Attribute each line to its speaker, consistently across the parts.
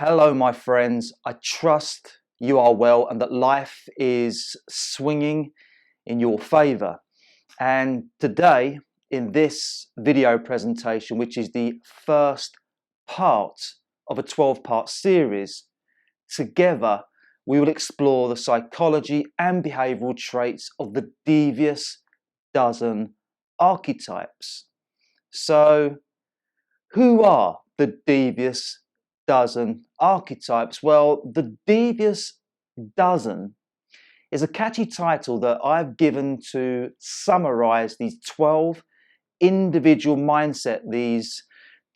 Speaker 1: Hello, my friends. I trust you are well and that life is swinging in your favor. And today, in this video presentation, which is the first part of a 12-part series, together we will explore the psychology and behavioral traits of the Devious dozen archetypes. So, who are the Devious dozen archetypes? Well, the Devious dozen is a catchy title that I've given to summarize these 12 individual mindset, these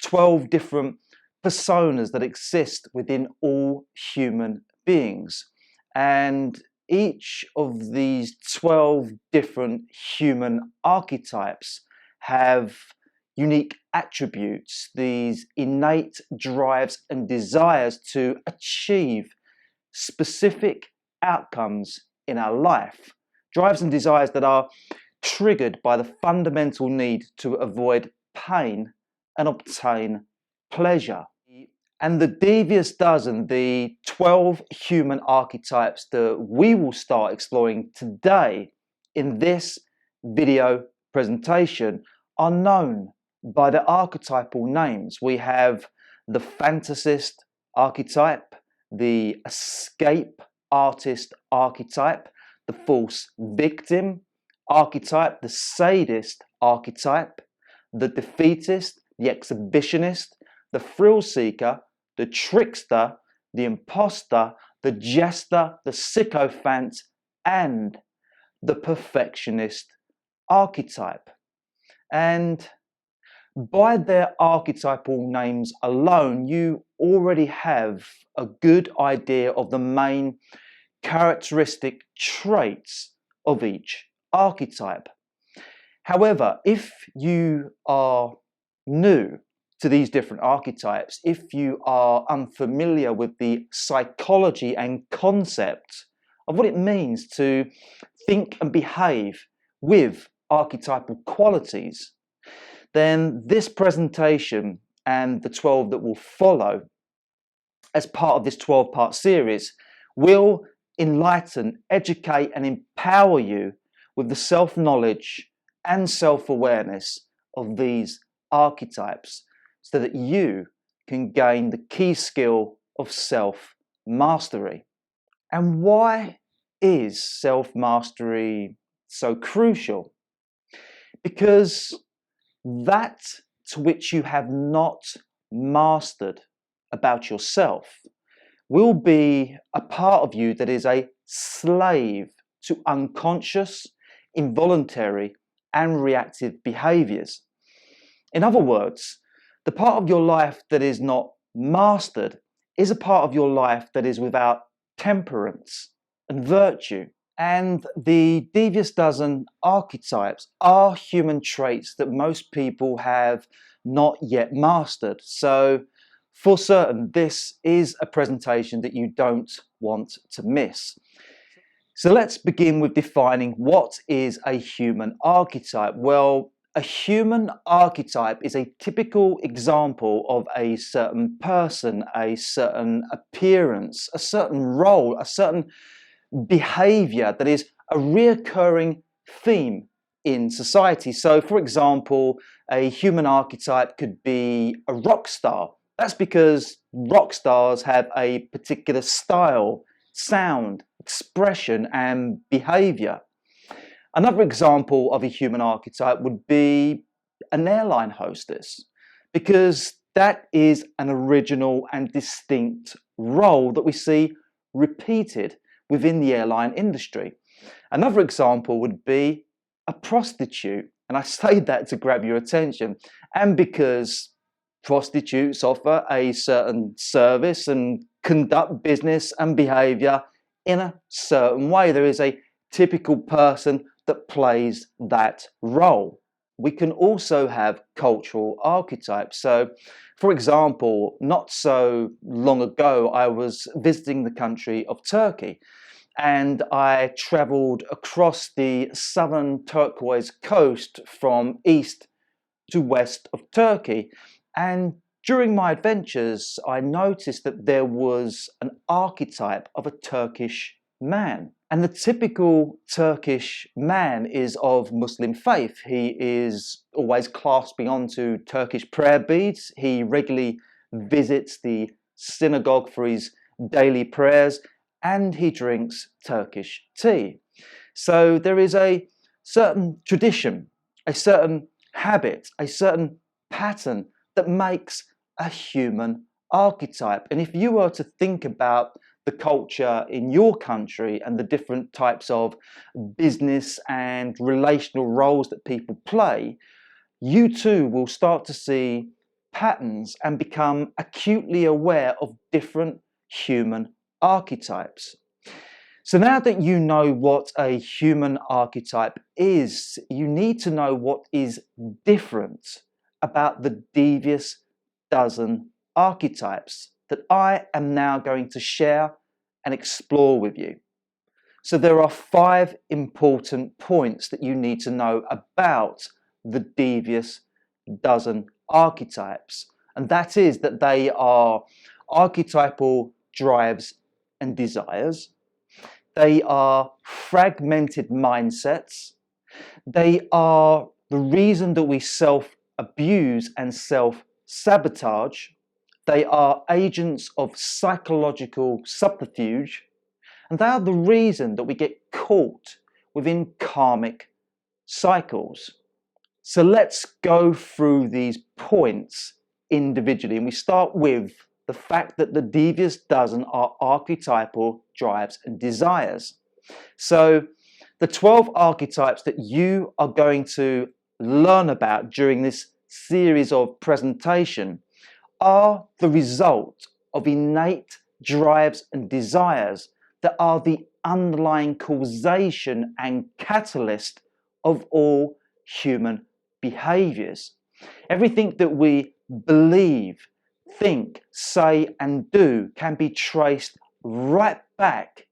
Speaker 1: 12 different personas that exist within all human beings. And each of these 12 different human archetypes have unique attributes, these innate drives and desires to achieve specific outcomes in our life. Drives and desires that are triggered by the fundamental need to avoid pain and obtain pleasure. And the Devious dozen, the 12 human archetypes that we will start exploring today in this video presentation, are known by the archetypal names. We have the fantasist archetype, the escape artist archetype, the false victim archetype, the sadist archetype, the defeatist, the exhibitionist, the thrill seeker, the trickster, the imposter, the jester, the sycophant, and the perfectionist archetype. And by their archetypal names alone, you already have a good idea of the main characteristic traits of each archetype. However, if you are new to these different archetypes, if you are unfamiliar with the psychology and concept of what it means to think and behave with archetypal qualities, then this presentation and the 12 that will follow as part of this 12-part series will enlighten, educate, and empower you with the self-knowledge and self-awareness of these archetypes so that you can gain the key skill of self-mastery. And why is self-mastery so crucial? Because that to which you have not mastered about yourself will be a part of you that is a slave to unconscious, involuntary, and reactive behaviors. In other words, the part of your life that is not mastered is a part of your life that is without temperance and virtue. And the Devious dozen archetypes are human traits that most people have not yet mastered. So for certain, this is a presentation that you don't want to miss. So let's begin with defining what is a human archetype. Well, a human archetype is a typical example of a certain person, a certain appearance, a certain role, a certain behavior that is a reoccurring theme in society. So, for example, a human archetype could be a rock star. That's because rock stars have a particular style, sound, expression, and behavior. Another example of a human archetype would be an airline hostess, because that is an original and distinct role that we see repeated within the airline industry. Another example would be a prostitute, and I say that to grab your attention, and because prostitutes offer a certain service and conduct business and behavior in a certain way. There is a typical person that plays that role. We can also have cultural archetypes. So, for example, not so long ago, I was visiting the country of Turkey, and I traveled across the southern turquoise coast from east to west of Turkey. And During my adventures, I noticed that there was an archetype of a Turkish man. And the typical Turkish man is of Muslim faith. He is always clasping onto Turkish prayer beads. He regularly visits the synagogue for his daily prayers, and he drinks Turkish tea. So there is a certain tradition, a certain habit, a certain pattern that makes a human archetype. And if you were to think about the culture in your country and the different types of business and relational roles that people play, you too will start to see patterns and become acutely aware of different human archetypes. So now that you know what a human archetype is, you need to know what is different about the Devious dozen archetypes that I am now going to share and explore with you. So there are 5 important points that you need to know about the Devious dozen archetypes. And that is that they are archetypal drives and desires. They are fragmented mindsets. They are the reason that we self-abuse and self-sabotage. They are agents of psychological subterfuge. And they are the reason that we get caught within karmic cycles. So let's go through these points individually. And we start with the fact that the Devious dozen are archetypal drives and desires. So the 12 archetypes that you are going to learn about during this series of presentation are the result of innate drives and desires that are the underlying causation and catalyst of all human behaviors. Everything that we believe, think, say, and do can be traced right back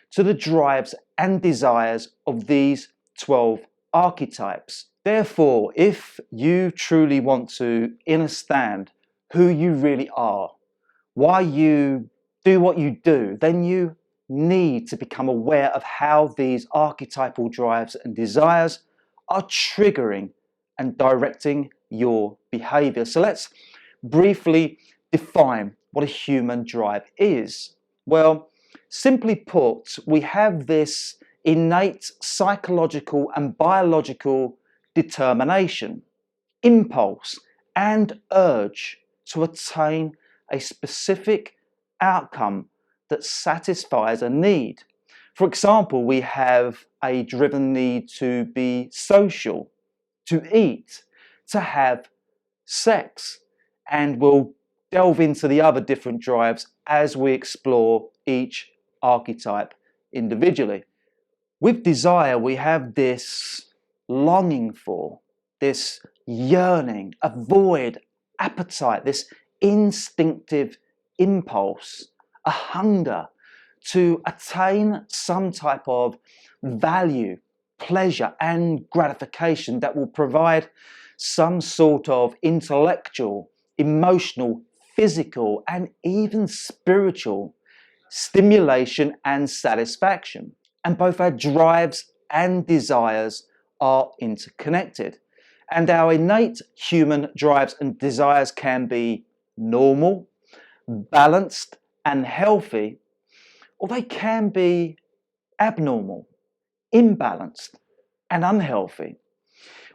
Speaker 1: to the drives and desires of these 12 archetypes. Therefore, if you truly want to understand who you really are, why you do what you do, then you need to become aware of how these archetypal drives and desires are triggering and directing your behavior. So let's briefly define what a human drive is. Well, simply put, we have this innate psychological and biological determination, impulse, and urge to attain a specific outcome that satisfies a need. For example, we have a driven need to be social, to eat, to have sex, and we'll delve into the other different drives as we explore each archetype individually. With desire, we have this longing for, this yearning, a void, appetite, this instinctive impulse, a hunger to attain some type of value, pleasure, and gratification that will provide some sort of intellectual, emotional, physical, and even spiritual stimulation and satisfaction. And both our drives and desires are interconnected. And our innate human drives and desires can be normal, balanced, and healthy, or they can be abnormal, imbalanced, and unhealthy.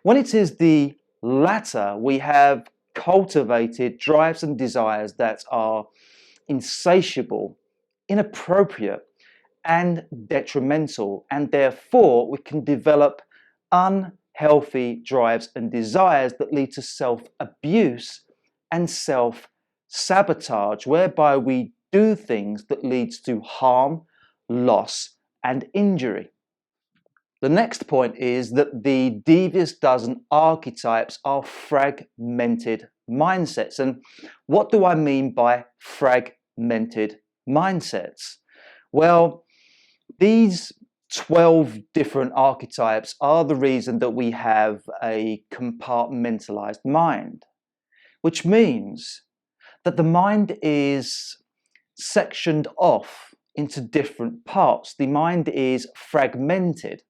Speaker 1: When it is the latter, we have cultivated drives and desires that are insatiable, inappropriate, and detrimental, and therefore we can develop unhealthy drives and desires that lead to self-abuse and self-sabotage, whereby we do things that leads to harm, loss, and injury. The next point is that the Devious dozen archetypes are fragmented mindsets. And what do I mean by fragmented mindsets? Well, these 12 different archetypes are the reason that we have a compartmentalized mind, which means that the mind is sectioned off into different parts. The mind is fragmented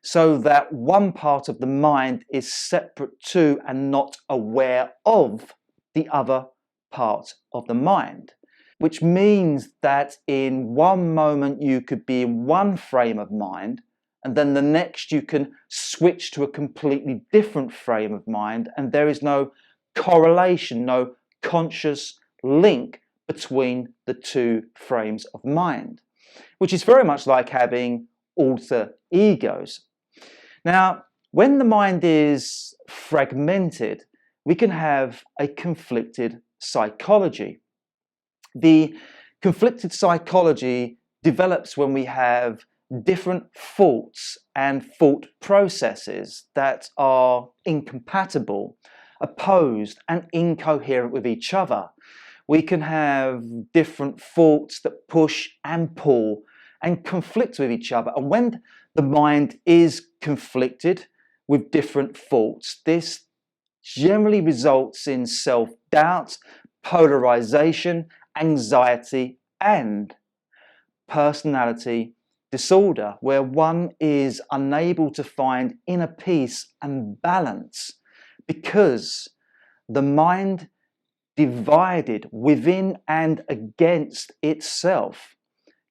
Speaker 1: so that one part of the mind is separate to and not aware of the other part of the mind, which means that in one moment you could be in one frame of mind, and then the next you can switch to a completely different frame of mind, and there is no correlation, no conscious link between the two frames of mind, which is very much like having alter egos. Now, when the mind is fragmented, we can have a conflicted psychology. The conflicted psychology develops when we have different thoughts and thought processes that are incompatible, opposed, and incoherent with each other. We can have different thoughts that push and pull and conflict with each other. And when the mind is conflicted with different thoughts, this generally results in self-doubt, polarization, anxiety, and personality disorder, where one is unable to find inner peace and balance because the mind, divided within and against itself,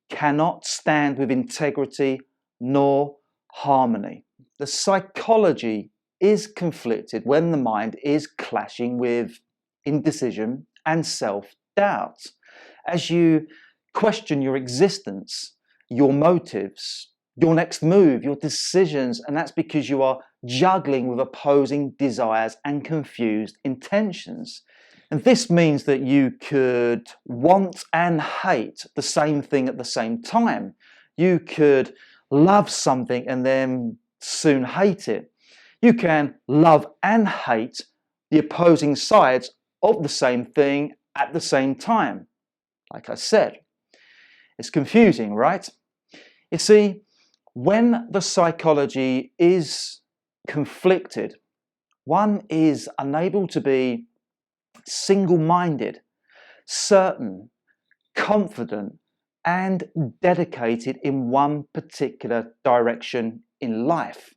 Speaker 1: cannot stand with integrity nor harmony. The psychology is conflicted when the mind is clashing with indecision and self-doubt. As you question your existence, your motives, your next move, your decisions, and that's because you are juggling with opposing desires and confused intentions. And this means that you could want and hate the same thing at the same time. You could love something and then soon hate it. You can love and hate the opposing sides of the same thing at the same time. Like I said, it's confusing, right? You see, when the psychology is conflicted, one is unable to be single-minded, certain, confident, and dedicated in one particular direction in life.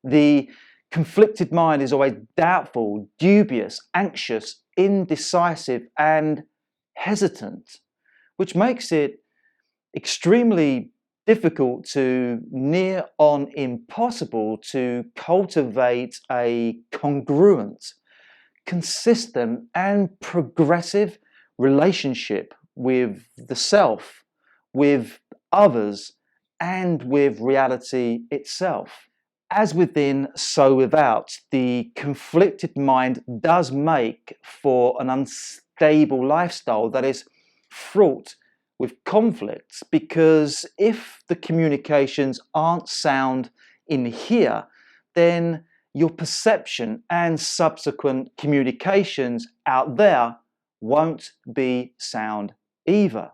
Speaker 1: The conflicted mind is always doubtful, dubious, anxious, indecisive, and hesitant, which makes it extremely difficult to near on impossible to cultivate a congruent, consistent, and progressive relationship with the self, with others, and with reality itself. As within, so without, the conflicted mind does make for an unstable lifestyle that is fraught with conflicts, because if the communications aren't sound in here, then your perception and subsequent communications out there won't be sound either.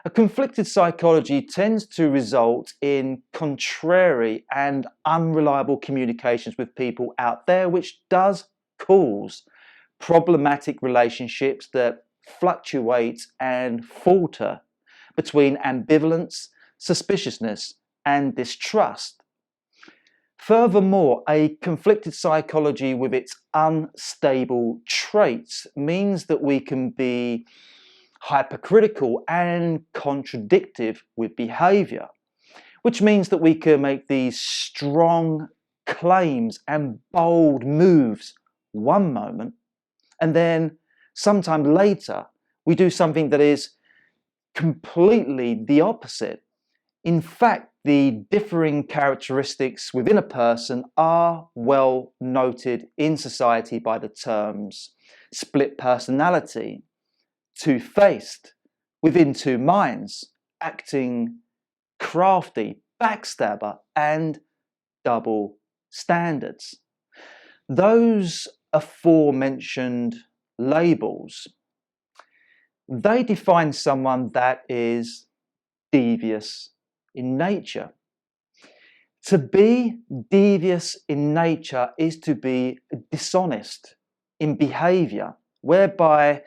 Speaker 1: A conflicted psychology tends to result in contrary and unreliable communications with people out there, which does cause problematic relationships that fluctuate and falter between ambivalence, suspiciousness, and distrust. Furthermore, a conflicted psychology with its unstable traits means that we can be hypercritical and contradictive with behavior, which means that we can make these strong claims and bold moves one moment, and then sometime later we do something that is completely the opposite. In fact, the differing characteristics within a person are well noted in society by the terms split personality, two-faced, within two minds, acting crafty, backstabber, and double standards. Those aforementioned labels, they define someone that is devious in nature. To be devious in nature is to be dishonest in behavior, whereby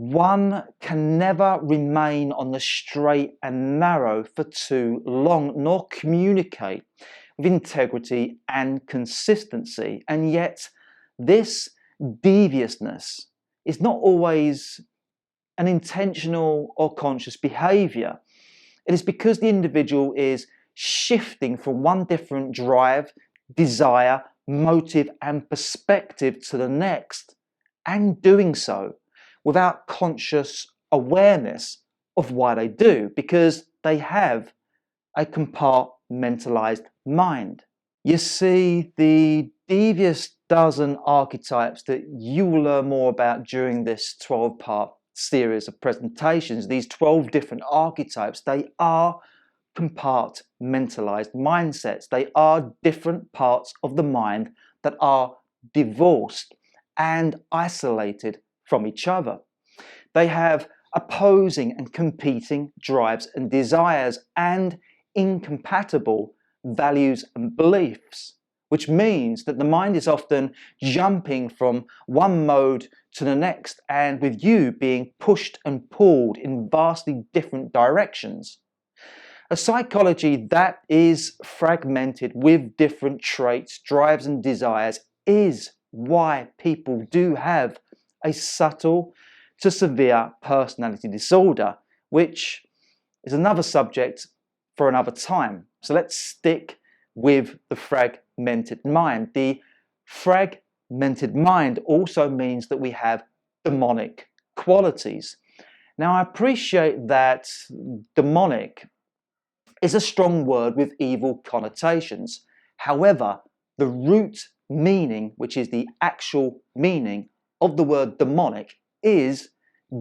Speaker 1: One can never remain on the straight and narrow for too long, nor communicate with integrity and consistency. And yet, this deviousness is not always an intentional or conscious behavior. It is because the individual is shifting from one different drive, desire, motive, and perspective to the next, and doing so without conscious awareness of why they do, because they have a compartmentalized mind. You see, the Devious dozen archetypes that you will learn more about during this 12-part series of presentations, these 12 different archetypes, they are compartmentalized mindsets. They are different parts of the mind that are divorced and isolated from each other. They have opposing and competing drives and desires and incompatible values and beliefs, which means that the mind is often jumping from one mode to the next, and with you being pushed and pulled in vastly different directions. A psychology that is fragmented with different traits, drives, and desires is why people do have a subtle to severe personality disorder, which is another subject for another time. So let's stick with the fragmented mind. The fragmented mind also means that we have demonic qualities. Now, I appreciate that demonic is a strong word with evil connotations. However, the root meaning, which is the actual meaning of the word demonic, is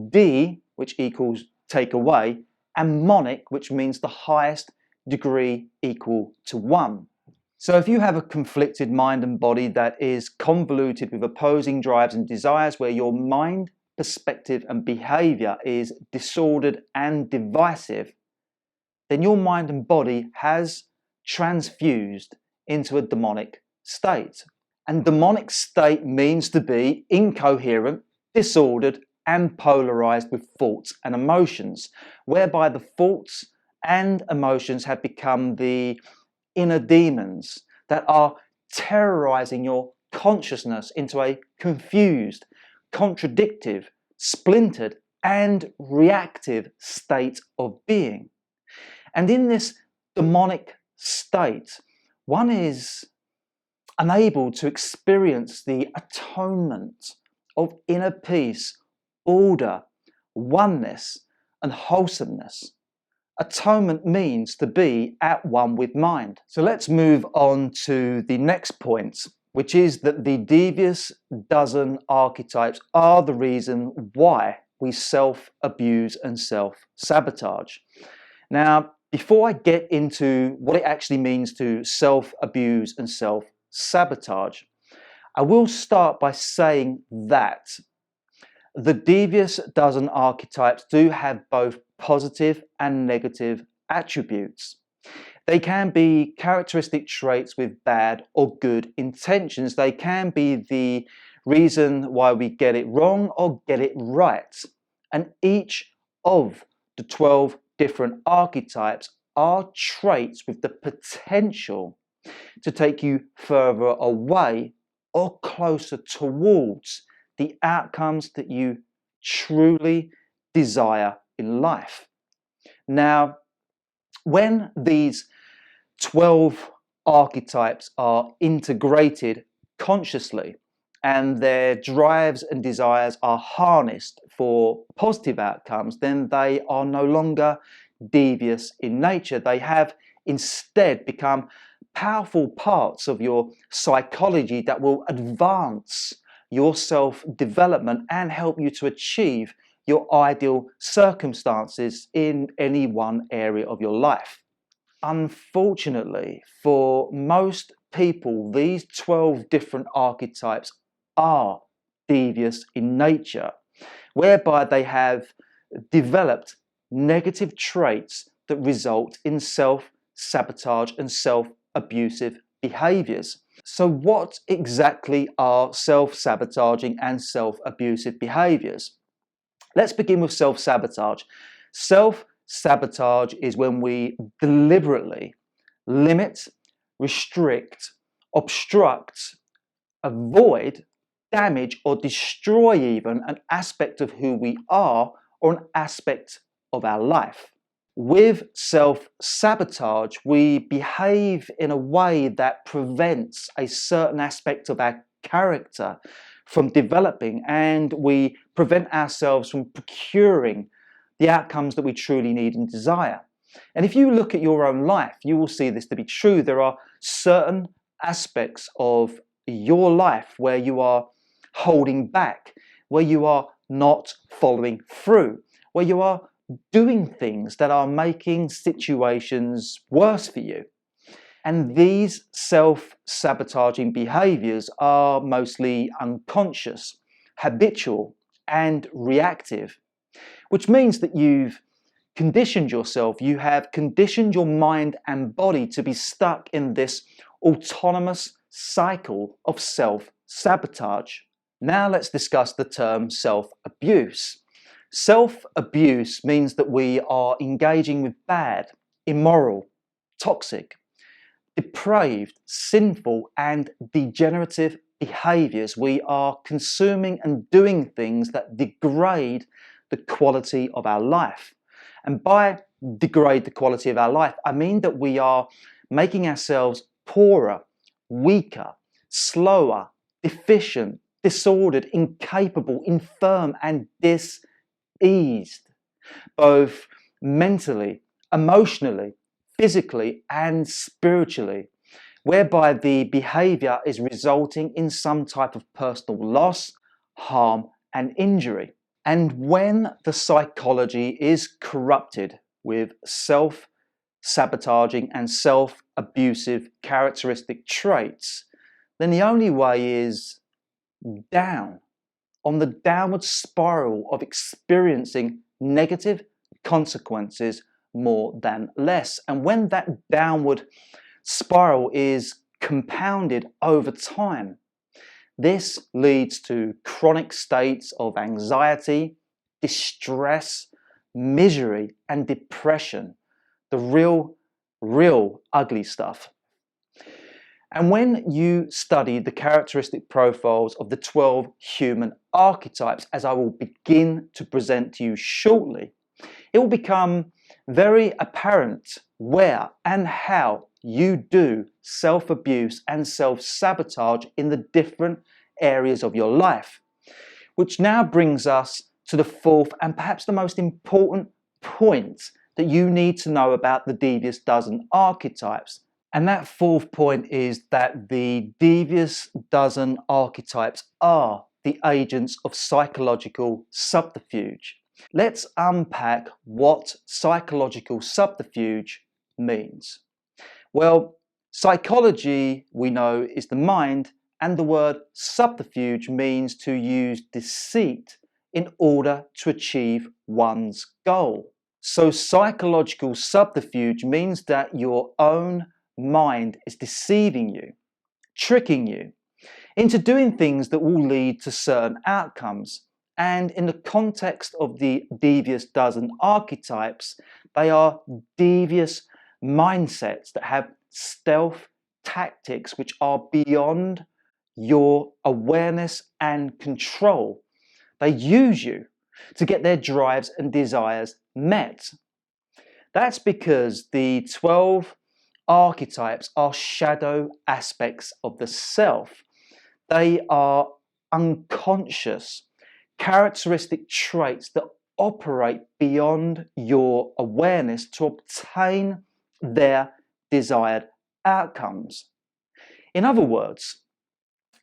Speaker 1: D, which equals take away, and monic, which means the highest degree equal to 1. So if you have a conflicted mind and body that is convoluted with opposing drives and desires, where your mind, perspective, and behavior is disordered and divisive, then your mind and body has transfused into a demonic state. And demonic state means to be incoherent, disordered, and polarized with thoughts and emotions, whereby the thoughts and emotions have become the inner demons that are terrorizing your consciousness into a confused, contradictive, splintered, and reactive state of being. And in this demonic state, one is unable to experience the atonement of inner peace, order, oneness, and wholesomeness. Atonement means to be at one with mind. So let's move on to the next point, which is that the Devious dozen archetypes are the reason why we self-abuse and self-sabotage. Now, before I get into what it actually means to self-abuse and self-sabotage, I will start by saying that the Devious dozen archetypes do have both positive and negative attributes. They can be characteristic traits with bad or good intentions. They can be the reason why we get it wrong or get it right. And each of the 12 different archetypes are traits with the potential to take you further away or closer towards the outcomes that you truly desire in life. Now, when these 12 archetypes are integrated consciously and their drives and desires are harnessed for positive outcomes, then they are no longer devious in nature. They have instead become powerful parts of your psychology that will advance your self-development and help you to achieve your ideal circumstances in any one area of your life. Unfortunately, for most people, these 12 different archetypes are devious in nature, whereby they have developed negative traits that result in self-sabotage and self-abusive behaviors. So what exactly are self-sabotaging and self-abusive behaviors? Let's begin with self-sabotage. Self-sabotage is when we deliberately limit, restrict, obstruct, avoid, damage, or destroy even an aspect of who we are or an aspect of our life. With self-sabotage, we behave in a way that prevents a certain aspect of our character from developing, and we prevent ourselves from procuring the outcomes that we truly need and desire. And if you look at your own life, you will see this to be true. There are certain aspects of your life where you are holding back, where you are not following through, where you are doing things that are making situations worse for you. And these self-sabotaging behaviors are mostly unconscious, habitual, and reactive, which means that you've conditioned yourself, you have conditioned your mind and body to be stuck in this autonomous cycle of self-sabotage. Now let's discuss the term self-abuse. Self-abuse means that we are engaging with bad, immoral, toxic, depraved, sinful, and degenerative behaviors. We are consuming and doing things that degrade the quality of our life. And by degrade the quality of our life, I mean that we are making ourselves poorer, weaker, slower, deficient, disordered, incapable, infirm, and diseased, both mentally, emotionally, physically, and spiritually, whereby the behavior is resulting in some type of personal loss, harm, and injury. And when the psychology is corrupted with self-sabotaging and self-abusive characteristic traits, then the only way is down, on the downward spiral of experiencing negative consequences more than less. And when that downward spiral is compounded over time, this leads to chronic states of anxiety, distress, misery, and depression. The real ugly stuff. And when you study the characteristic profiles of the 12 human archetypes, as I will begin to present to you shortly, it will become very apparent where and how you do self-abuse and self-sabotage in the different areas of your life. Which now brings us to the fourth and perhaps the most important point that you need to know about the Devious dozen archetypes. And that fourth point is that the Devious dozen archetypes are the agents of psychological subterfuge. Let's unpack what psychological subterfuge means. Well, psychology, we know, is the mind, and the word subterfuge means to use deceit in order to achieve one's goal. So psychological subterfuge means that your own mind is deceiving you, tricking you into doing things that will lead to certain outcomes. And in the context of the Devious dozen archetypes, they are devious mindsets that have stealth tactics which are beyond your awareness and control. They use you to get their drives and desires met. That's because the 12 archetypes are shadow aspects of the self. They are unconscious characteristic traits that operate beyond your awareness to obtain their desired outcomes. In other words,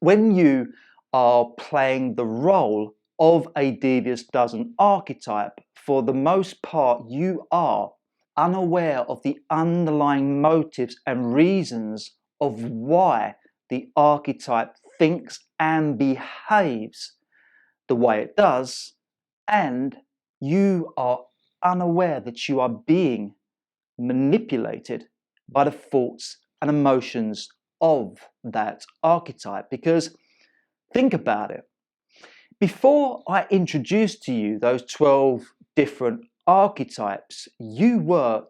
Speaker 1: when you are playing the role of a Devious dozen archetype, for the most part you are unaware of the underlying motives and reasons of why the archetype thinks and behaves the way it does, and you are unaware that you are being manipulated by the thoughts and emotions of that archetype. Because think about it. Before I introduced to you those 12 different archetypes, you were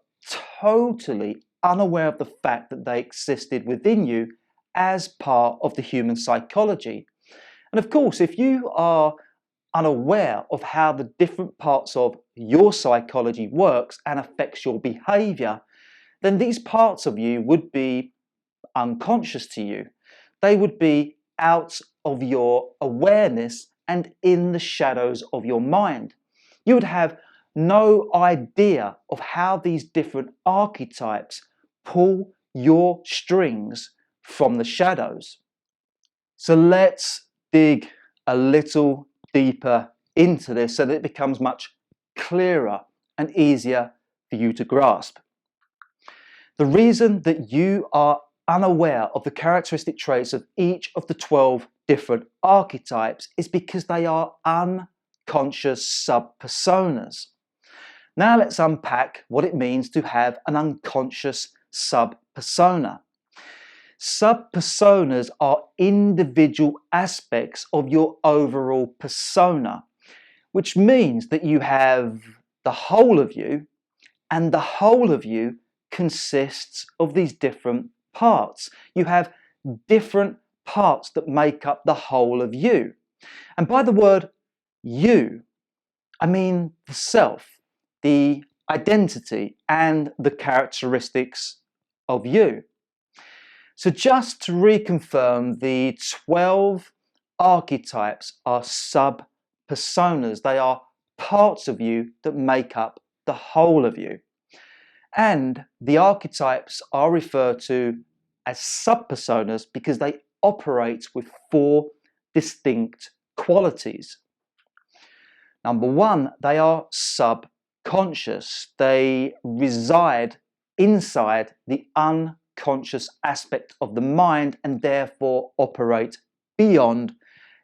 Speaker 1: totally unaware of the fact that they existed within you as part of the human psychology. And of course, if you are unaware of how the different parts of your psychology works and affects your behavior, then these parts of you would be unconscious to you. They would be out of your awareness and in the shadows of your mind. You would have no idea of how these different archetypes pull your strings from the shadows. So let's dig a little deeper into this so that it becomes much clearer and easier for you to grasp. The reason that you are unaware of the characteristic traits of each of the 12 different archetypes is because they are unconscious sub-personas. Now let's unpack what it means to have an unconscious sub-persona. Sub-personas are individual aspects of your overall persona, which means that you have the whole of you, and the whole of you consists of these different parts. You have different parts that make up the whole of you. And by the word you, I mean the self, the identity, and the characteristics of you. So just to reconfirm, the 12 archetypes are sub-personas. They are parts of you that make up the whole of you. And the archetypes are referred to as sub-personas because they operate with 4 distinct qualities. Number 1, they are subconscious. They reside inside the unconscious aspect of the mind and therefore operate beyond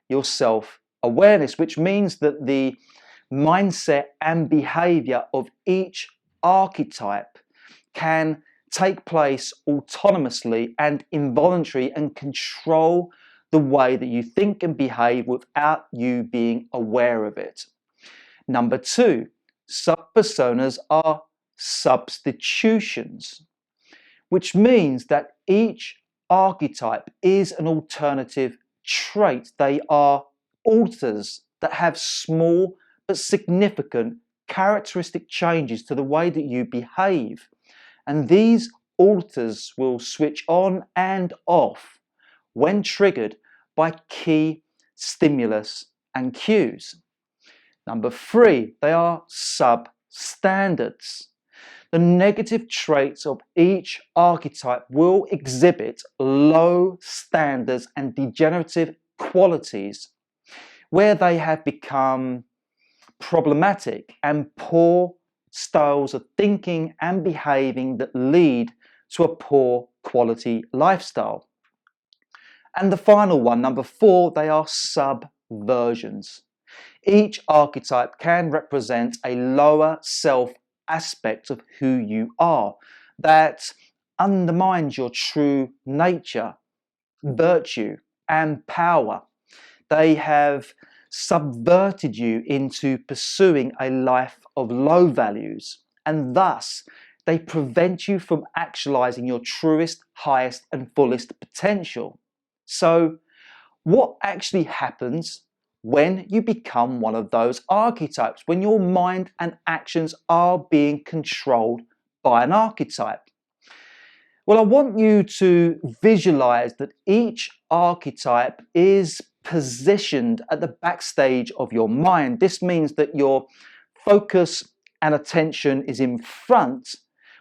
Speaker 1: your self-awareness, which means that the mindset and behavior of each archetype can take place autonomously and involuntarily and control the way that you think and behave without you being aware of it. Number 2, sub-personas are substitutions, which means that each archetype is an alternative trait. They are alters that have small but significant characteristic changes to the way that you behave. And these alters will switch on and off when triggered by key stimulus and cues. Number 3, they are substandards. The negative traits of each archetype will exhibit low standards and degenerative qualities where they have become problematic and poor styles of thinking and behaving that lead to a poor quality lifestyle. And the final one, number 4, they are subversions. Each archetype can represent a lower self aspect of who you are that undermines your true nature, virtue, and power. They have subverted you into pursuing a life of low values, and thus they prevent you from actualizing your truest, highest, and fullest potential. So, what actually happens when you become one of those archetypes, when your mind and actions are being controlled by an archetype? Well, I want you to visualize that each archetype is positioned at the backstage of your mind. This means that your focus and attention is in front,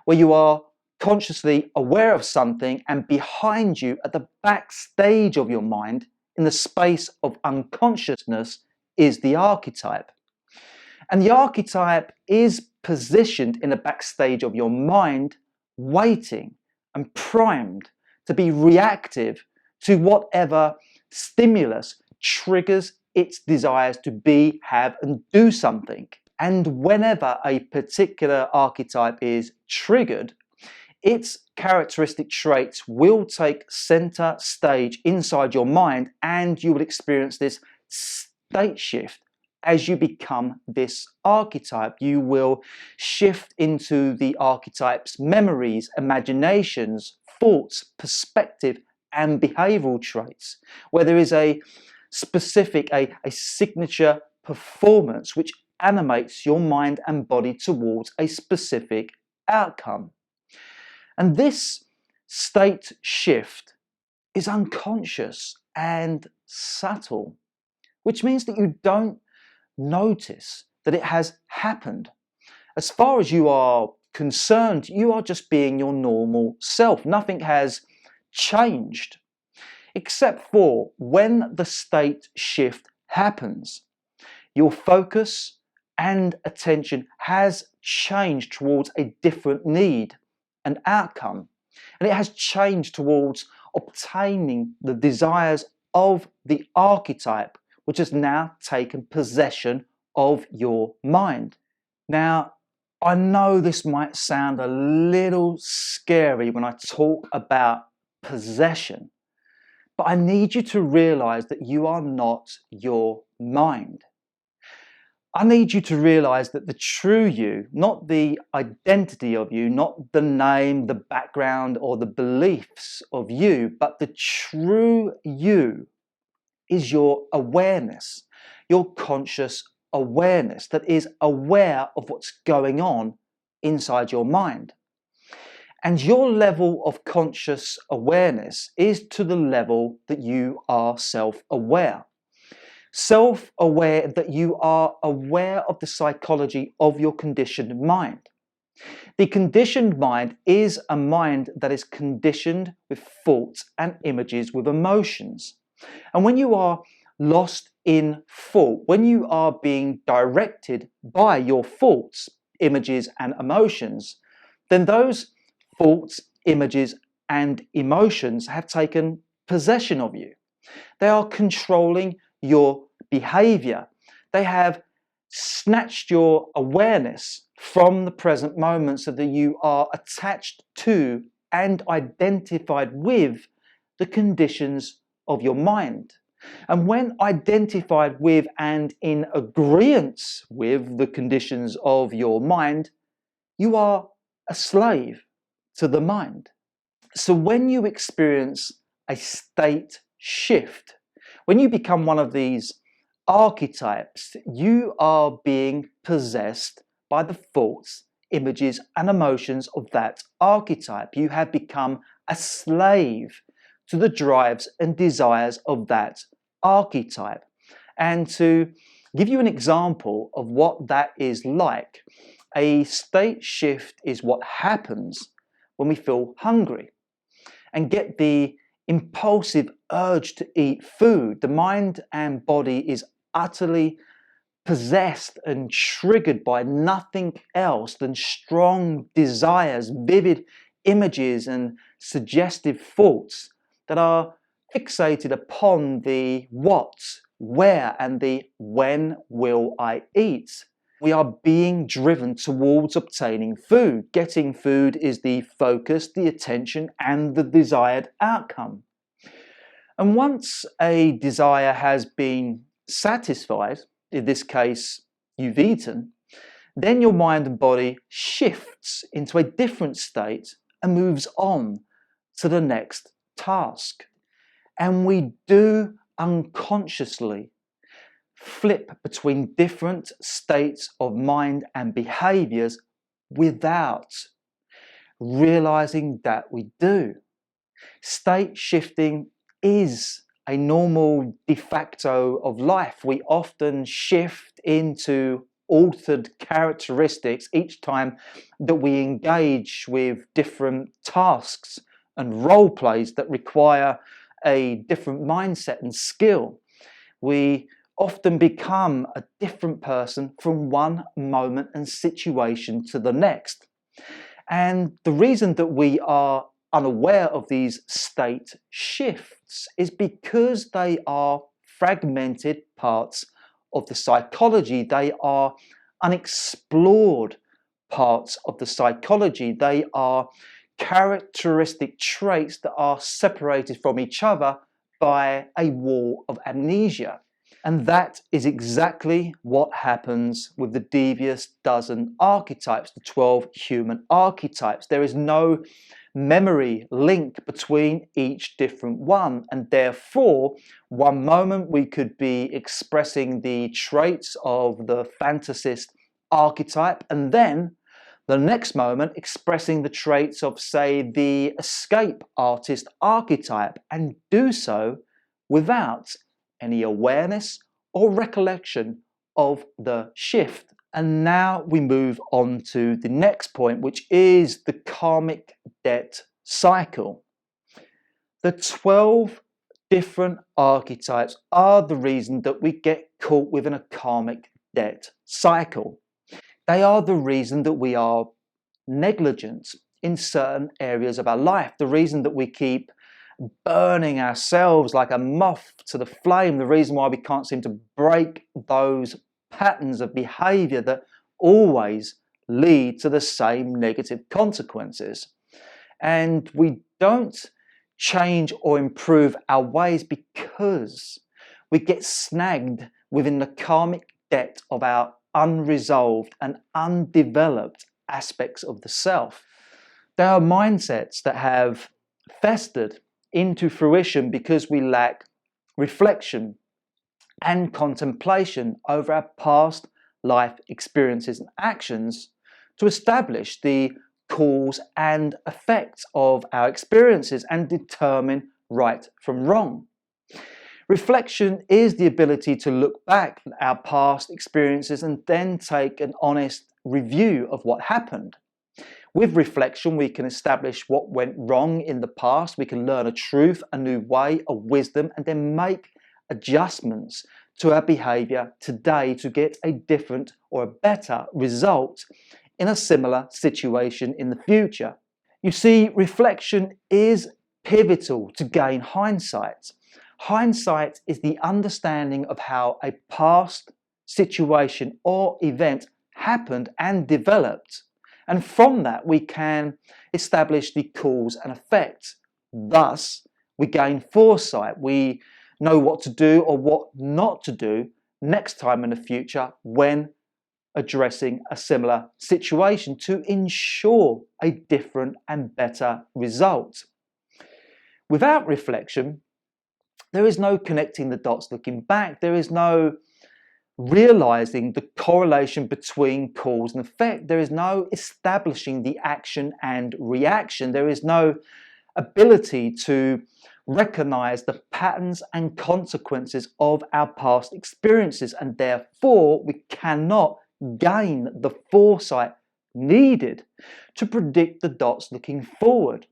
Speaker 1: where you are consciously aware of something, and behind you at the backstage of your mind, in the space of unconsciousness, is the archetype. And the archetype is positioned in the backstage of your mind, waiting and primed to be reactive to whatever stimulus triggers its desires to be, have, and do something. And whenever a particular archetype is triggered, its characteristic traits will take center stage inside your mind, and you will experience this state shift as you become this archetype. You will shift into the archetype's memories, imaginations, thoughts, perspective, and behavioral traits, where there is a specific, a signature performance which animates your mind and body towards a specific outcome. And this state shift is unconscious and subtle, which means that you don't notice that it has happened. As far as you are concerned, you are just being your normal self. Nothing has changed, except for when the state shift happens. Your focus and attention has changed towards a different need and outcome, and it has changed towards obtaining the desires of the archetype, which has now taken possession of your mind. Now, I know this might sound a little scary when I talk about possession, but I need you to realize that you are not your mind. I need you to realize that the true you, not the identity of you, not the name, the background, or the beliefs of you, but the true you is your awareness, your conscious awareness that is aware of what's going on inside your mind. And your level of conscious awareness is to the level that you are self-aware. Self-aware that you are aware of the psychology of your conditioned mind. The conditioned mind is a mind that is conditioned with thoughts and images with emotions. And when you are lost in thought, when you are being directed by your thoughts, images and emotions, then those thoughts, images and emotions have taken possession of you. They are controlling your behavior. They have snatched your awareness from the present moment so that you are attached to and identified with the conditions of your mind. And when identified with and in agreement with the conditions of your mind, you are a slave to the mind. So when you experience a state shift, when you become one of these archetypes, you are being possessed by the thoughts, images, and emotions of that archetype. You have become a slave to the drives and desires of that archetype. And to give you an example of what that is like, a state shift is what happens when we feel hungry and get the impulsive urge to eat food. The mind and body is utterly possessed and triggered by nothing else than strong desires, vivid images and suggestive thoughts that are fixated upon the what, where, and the when will I eat. We are being driven towards obtaining food. Getting food is the focus, the attention, and the desired outcome. And once a desire has been satisfied, in this case, you've eaten, then your mind and body shifts into a different state and moves on to the next task. And we do unconsciously flip between different states of mind and behaviors without realizing that we do. State shifting is a normal de facto of life. We often shift into altered characteristics each time that we engage with different tasks and role plays that require a different mindset and skill. We often become a different person from one moment and situation to the next. And the reason that we are unaware of these state shifts is because they are fragmented parts of the psychology. They are unexplored parts of the psychology. They are characteristic traits that are separated from each other by a wall of amnesia. And that is exactly what happens with the Devious dozen archetypes, the 12 human archetypes. There is no memory link between each different one, and therefore one moment we could be expressing the traits of the fantasist archetype, and then the next moment expressing the traits of, say, the escape artist archetype, and do so without any awareness or recollection of the shift. And now we move on to the next point, which is the karmic debt cycle. The 12 different archetypes are the reason that we get caught within a karmic debt cycle. They are the reason that we are negligent in certain areas of our life, the reason that we keep burning ourselves like a moth to the flame, the reason why we can't seem to break those patterns of behavior that always lead to the same negative consequences. And we don't change or improve our ways because we get snagged within the karmic debt of our unresolved and undeveloped aspects of the self. They are mindsets that have festered into fruition because we lack reflection and contemplation over our past life experiences and actions to establish the cause and effects of our experiences and determine right from wrong. Reflection is the ability to look back at our past experiences and then take an honest review of what happened. With reflection, we can establish what went wrong in the past, we can learn a truth, a new way, a wisdom, and then make adjustments to our behavior today to get a different or a better result in a similar situation in the future. You see, reflection is pivotal to gain hindsight. Hindsight is the understanding of how a past situation or event happened and developed. And from that, we can establish the cause and effect. Thus, we gain foresight. We know what to do or what not to do next time in the future when addressing a similar situation to ensure a different and better result. Without reflection, there is no connecting the dots looking back. There is no realizing the correlation between cause and effect. There is no establishing the action and reaction. There is no ability to recognize the patterns and consequences of our past experiences, and therefore we cannot gain the foresight needed to predict the dots looking forward.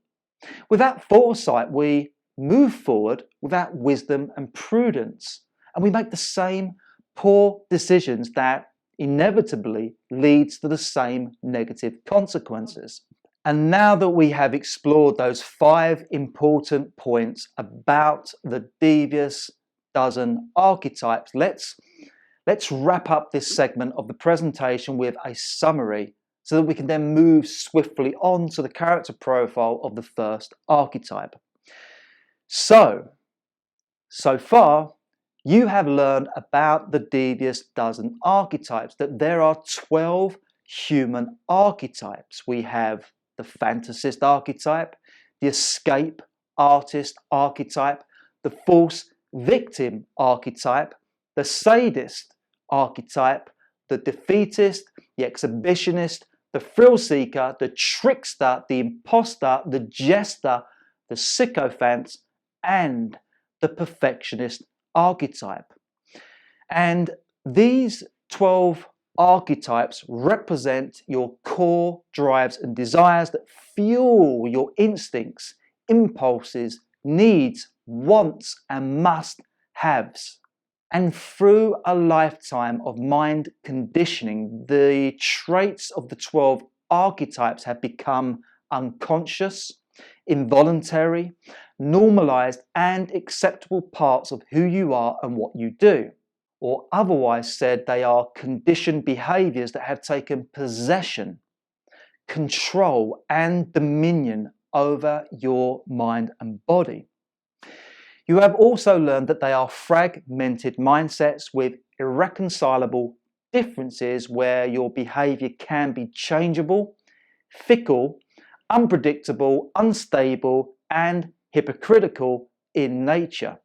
Speaker 1: Without foresight, we move forward without wisdom and prudence, and we make the same poor decisions that inevitably leads to the same negative consequences. And now that we have explored those 5 important points about the Devious dozen archetypes, let's wrap up this segment of the presentation with a summary so that we can then move swiftly on to the character profile of the first archetype. So far, you have learned about the Devious dozen archetypes, that there are 12 human archetypes. We have the fantasist archetype, the escape artist archetype, the false victim archetype, the sadist archetype, the defeatist, the exhibitionist, the thrill seeker, the trickster, the imposter, the jester, the sycophant, and the perfectionist archetype. And these 12 archetypes represent your core drives and desires that fuel your instincts, impulses, needs, wants, and must-haves. And through a lifetime of mind conditioning, the traits of the 12 archetypes have become unconscious, involuntary, normalized, and acceptable parts of who you are and what you do. Or otherwise said, they are conditioned behaviors that have taken possession, control, and dominion over your mind and body. You have also learned that they are fragmented mindsets with irreconcilable differences where your behavior can be changeable, fickle, unpredictable, unstable, and hypocritical in nature.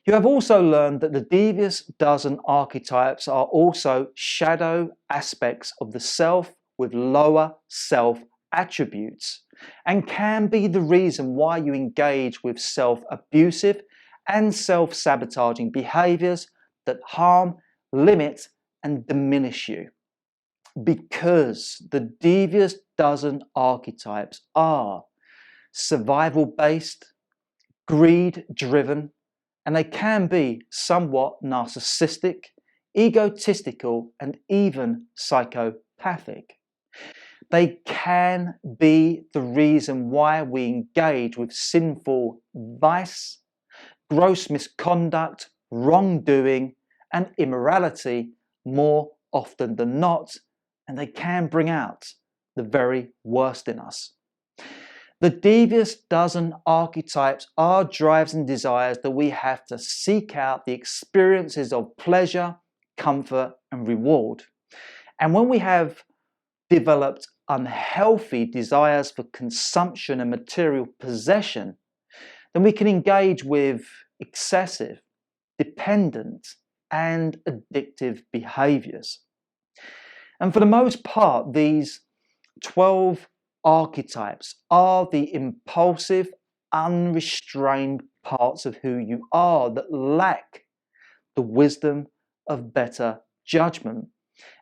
Speaker 1: You have also learned that the Devious dozen archetypes are also shadow aspects of the self with lower self attributes and can be the reason why you engage with self-abusive and self-sabotaging behaviors that harm, limit, and diminish you. Because the Devious dozen archetypes are survival-based, greed-driven, and they can be somewhat narcissistic, egotistical, and even psychopathic. They can be the reason why we engage with sinful vice, gross misconduct, wrongdoing, and immorality more often than not, and they can bring out the very worst in us. The Devious dozen archetypes are drives and desires that we have to seek out the experiences of pleasure, comfort, and reward. And when we have developed unhealthy desires for consumption and material possession, then we can engage with excessive, dependent, and addictive behaviors. And for the most part, these 12 archetypes are the impulsive, unrestrained parts of who you are that lack the wisdom of better judgment.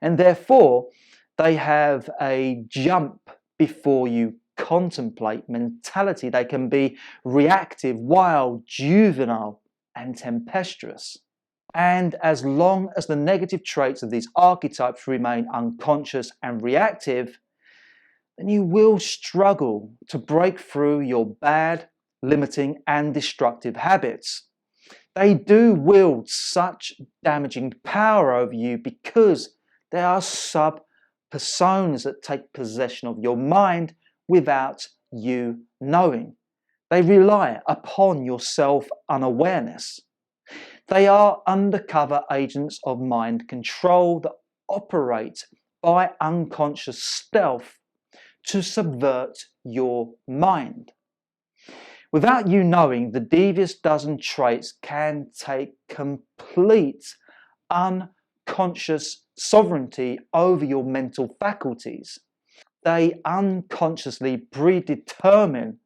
Speaker 1: And therefore, they have a jump before you contemplate mentality. They can be reactive, wild, juvenile, and tempestuous. And as long as the negative traits of these archetypes remain unconscious and reactive, then you will struggle to break through your bad, limiting, and destructive habits. They do wield such damaging power over you because they are sub-personas that take possession of your mind without you knowing. They rely upon your self-unawareness. They are undercover agents of mind control that operate by unconscious stealth to subvert your mind. Without you knowing, the Devious dozen traits can take complete unconscious sovereignty over your mental faculties. They unconsciously predetermine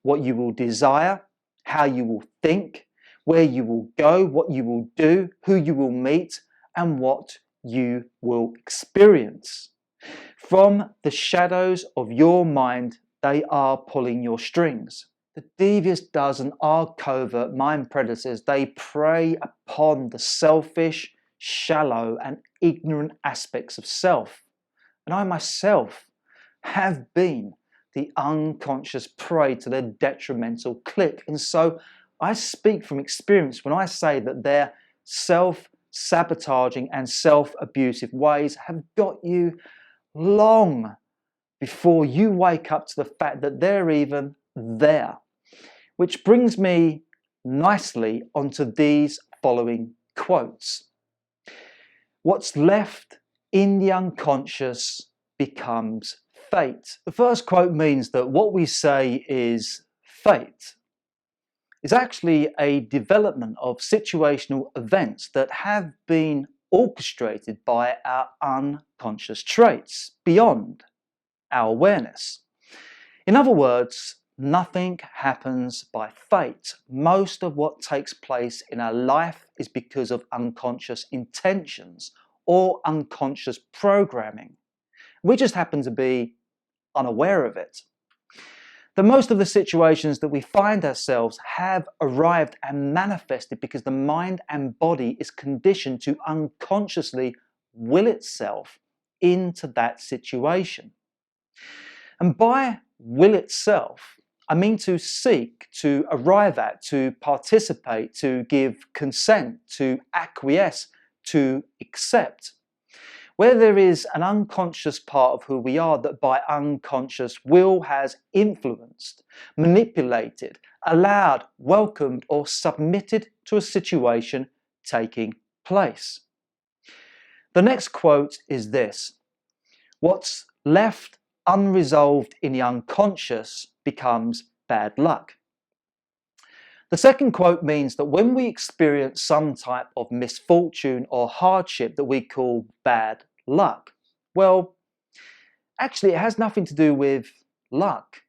Speaker 1: what you will desire, how you will think, where you will go, what you will do, who you will meet, and what you will experience. From the shadows of your mind, they are pulling your strings. The Devious dozen are covert mind predators. They prey upon the selfish, shallow, and ignorant aspects of self. And I myself have been the unconscious prey to their detrimental clique. And so I speak from experience when I say that their self-sabotaging and self-abusive ways have got you long before you wake up to the fact that they're even there. Which brings me nicely onto these following quotes. What's left in the unconscious becomes fate. The first quote means that what we say is fate is actually a development of situational events that have been orchestrated by our unconscious traits beyond our awareness. In other words, nothing happens by fate. Most of what takes place in our life is because of unconscious intentions or unconscious programming. We just happen to be unaware of it. That most of the situations that we find ourselves have arrived and manifested because the mind and body is conditioned to unconsciously will itself into that situation. And by will itself, I mean to seek, to arrive at, to participate, to give consent, to acquiesce, to accept. where there is an unconscious part of who we are that by unconscious will has influenced, manipulated, allowed, welcomed, or submitted to a situation taking place. The next quote is this: "What's left unresolved in the unconscious becomes bad luck." The second quote means that when we experience some type of misfortune or hardship that we call bad luck, well, actually it has nothing to do with luck.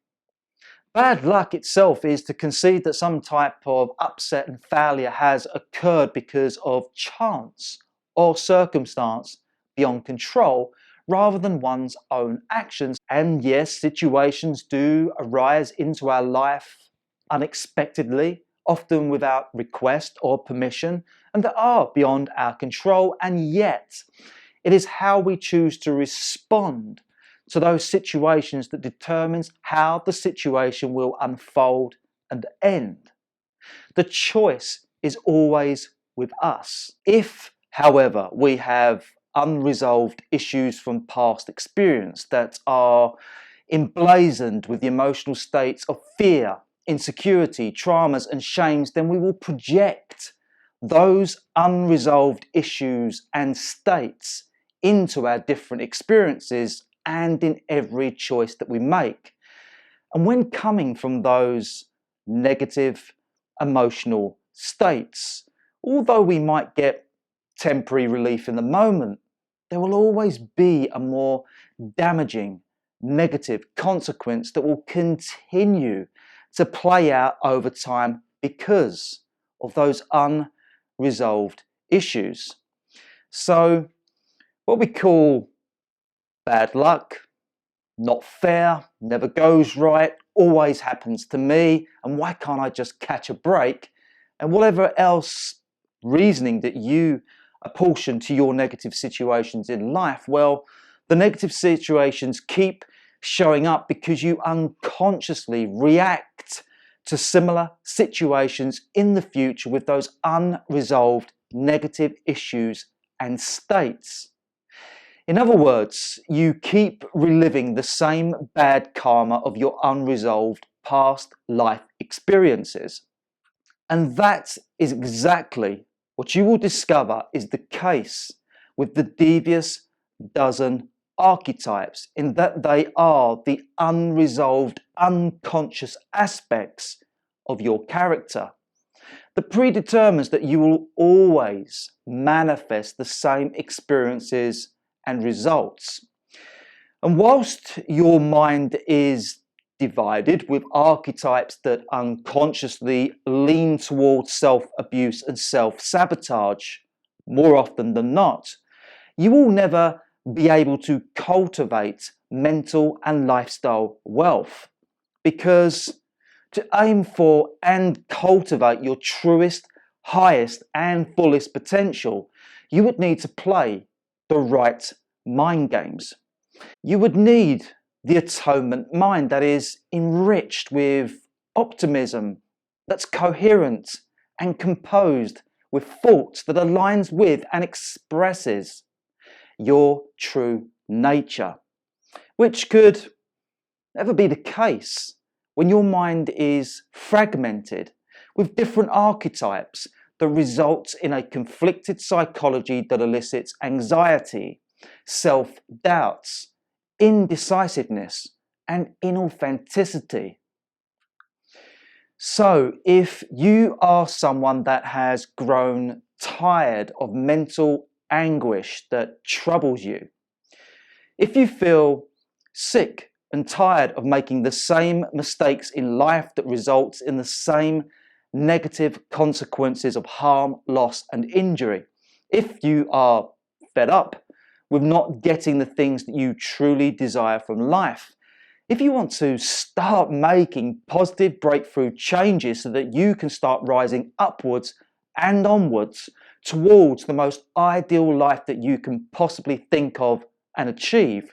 Speaker 1: Bad luck itself is to concede that some type of upset and failure has occurred because of chance or circumstance beyond control rather than one's own actions. And yes, situations do arise into our life unexpectedly, often without request or permission, and that are beyond our control, and yet it is how we choose to respond to those situations that determines how the situation will unfold and end. The choice is always with us. If, however, we have unresolved issues from past experience that are emblazoned with the emotional states of fear, insecurity, traumas, and shames, then we will project those unresolved issues and states into our different experiences and in every choice that we make. And when coming from those negative emotional states, although we might get temporary relief in the moment, there will always be a more damaging negative consequence that will continue to play out over time because of those unresolved issues. So what we call bad luck, not fair, never goes right, always happens to me, and why can't I just catch a break? And whatever else reasoning that you apportion to your negative situations in life, well, the negative situations keep showing up because you unconsciously react to similar situations in the future with those unresolved negative issues and states. In other words, you keep reliving the same bad karma of your unresolved past life experiences. And that is exactly what you will discover is the case with the Devious dozen archetypes, in that they are the unresolved, unconscious aspects of your character that predetermines that you will always manifest the same experiences and results. And whilst your mind is divided with archetypes that unconsciously lean towards self-abuse and self-sabotage, more often than not, you will never be able to cultivate mental and lifestyle wealth, because to aim for and cultivate your truest, highest and fullest potential, you would need to play the right mind games. You would need the atonement mind that is enriched with optimism, that's coherent and composed with thoughts that aligns with and expresses your true nature, which could never be the case when your mind is fragmented with different archetypes that results in a conflicted psychology that elicits anxiety, self-doubts, indecisiveness, and inauthenticity. So if you are someone that has grown tired of mental anguish that troubles you, if you feel sick and tired of making the same mistakes in life that results in the same negative consequences of harm, loss, and injury, if you are fed up with not getting the things that you truly desire from life, if you want to start making positive breakthrough changes so that you can start rising upwards and onwards towards the most ideal life that you can possibly think of and achieve,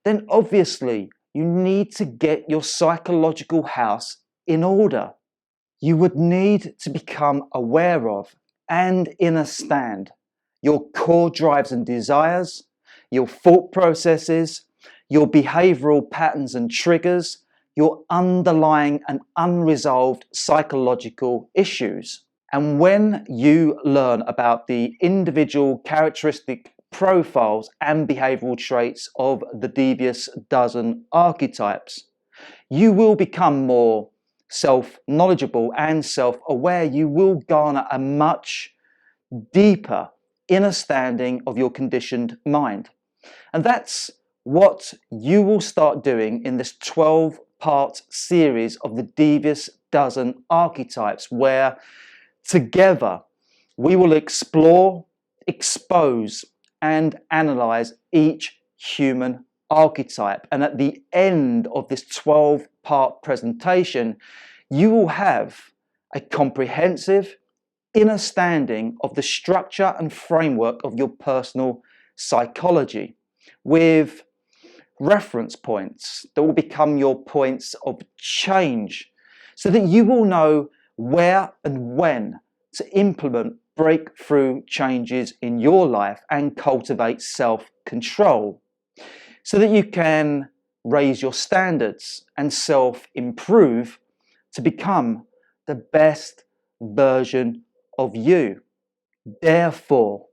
Speaker 1: then obviously you need to get your psychological house in order. You would need to become aware of and understand your core drives and desires, your thought processes, your behavioral patterns and triggers, your underlying and unresolved psychological issues. And when you learn about the individual characteristic profiles and behavioral traits of the Devious dozen archetypes, you will become more self-knowledgeable and self-aware. You will garner a much deeper understanding of your conditioned mind. And that's what you will start doing in this 12-part series of the Devious dozen archetypes, where together we will explore, expose, and analyze each human archetype. And at the end of this 12-part presentation, you will have a comprehensive understanding of the structure and framework of your personal psychology, with reference points that will become your points of change, so that you will know where and when to implement breakthrough changes in your life and cultivate self-control, so that you can raise your standards and self-improve to become the best version of you. Therefore,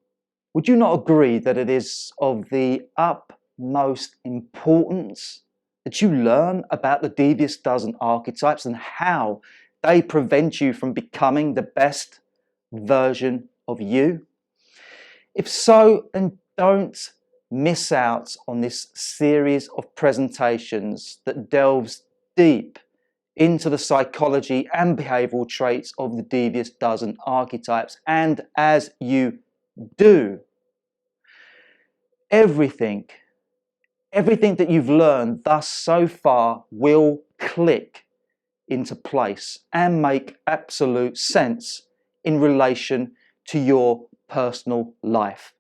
Speaker 1: would you not agree that it is of the utmost importance that you learn about the Devious dozen archetypes and how they prevent you from becoming the best version of you? If so, then don't miss out on this series of presentations that delves deep into the psychology and behavioral traits of the Devious dozen archetypes. And as you do, everything that you've learned thus so far will click into place and make absolute sense in relation to your personal life.